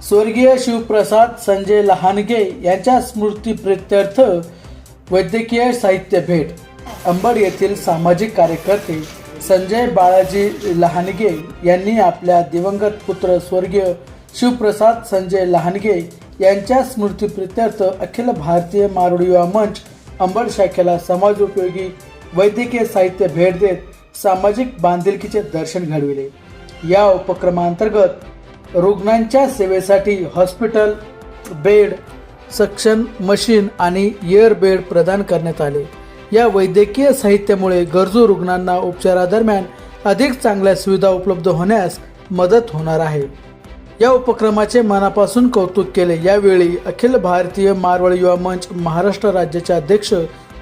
स्वर्गीय शिवप्रसाद संजय लहानगे यांच्या स्मृतीप्रित्यर्थ वैद्यकीय साहित्य भेट. अंबड येथील सामाजिक कार्यकर्ते संजय बाळाजी लहानगे यांनी आपल्या दिवंगत पुत्र स्वर्गीय शिवप्रसाद संजय लहानगे यांच्या स्मृतीप्रित्यर्थ अखिल भारतीय मारोडी युवा मंच अंबड शाखेला समाजोपयोगी वैद्यकीय साहित्य भेट देत सामाजिक बांधिलकीचे दर्शन घडविले. या उपक्रमांतर्गत रुग्णांच्या सेवेसाठी हॉस्पिटल बेड, सक्शन मशीन आणि एअर बेड प्रदान करण्यात आले. या वैद्यकीय साहित्यामुळे गरजू रुग्णांना उपचारादरम्यान अधिक चांगल्या सुविधा उपलब्ध होण्यास मदत होणार आहे. या उपक्रमाचे मनापासून कौतुक केले. यावेळी अखिल भारतीय मारवाडी युवा मंच महाराष्ट्र राज्याचे अध्यक्ष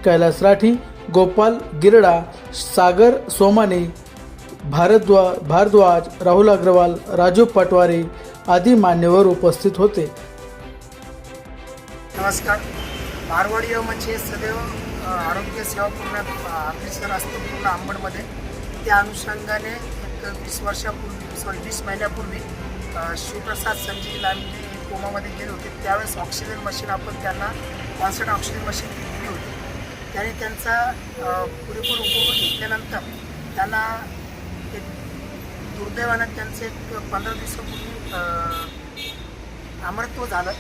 कैलास राठी, गोपाल गिरडा, सागर सोमाने, भारद्वाज, राहुल अग्रवाल, राजू पटवारी आदी मान्यवर उपस्थित होते. नमस्कार. मारवाडी युवा मंच हे सदैव आरोग्य सेवा पुरवण्यात अग्रेसर असतो पूर्ण अंबडमध्ये. त्या अनुषंगाने एक 20 महिन्यापूर्वी शिवप्रसाद संजय लहानगे कोमामध्ये गेले होते. त्यावेळेस ऑक्सिजन मशीन आपण त्यांना कॉन्स्टंट ऑक्सिजन मशीन दिली होती. त्याने त्यांचा पुरेपूर उपयोग घेतल्यानंतर त्यांना एक दुर्दैवानं त्यांचं एक 15 दिवसापूर्वी अमरत्व झालं.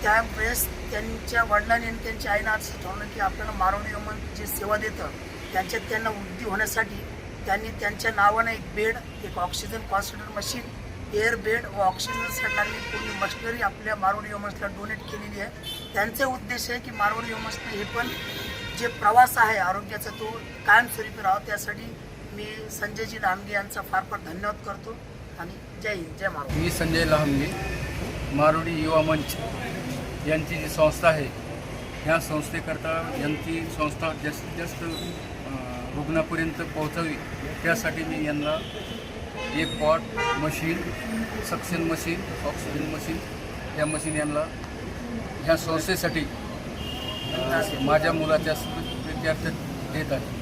त्यावेळेस त्यांच्या वडिलांनी आणि त्यांच्या आईनं असं ठरवलं की आपल्याला मारवाडी युवा मंच जे सेवा देतं त्यांच्यात त्यांना वृद्धी होण्यासाठी त्यांनी त्यांच्या नावानं एक बेड, एक oxygen concentrator machine, air bed व ऑक्सिजनसाठी लागली पूर्ण मशिनरी आपल्या मारवाडी युवा मंचला डोनेट केलेली आहे. त्यांचा उद्देश आहे की मारवाडी युवा मंचने हे पण जे प्रवास आहे आरोग्याचा तो कायमस्वरूपी राहावा. त्यासाठी मी संजयजी लहानगे यांचा फार फार धन्यवाद करतो आणि जय हिंद, जय महाराष्ट्र. मी संजय लहानगे, मारवाडी युवा मंच यांची जी संस्था आहे ह्या संस्थेकरता यांची संस्था जास्तीत जास्त रुग्णापर्यंत पोहोचावी त्यासाठी मी यांना एक pot machine, suction machine, oxygen machine या मशीन यांना ह्या संस्थेसाठी माझ्या मुलाच्या स्मृतीप्रित्यर्थ देत आहे.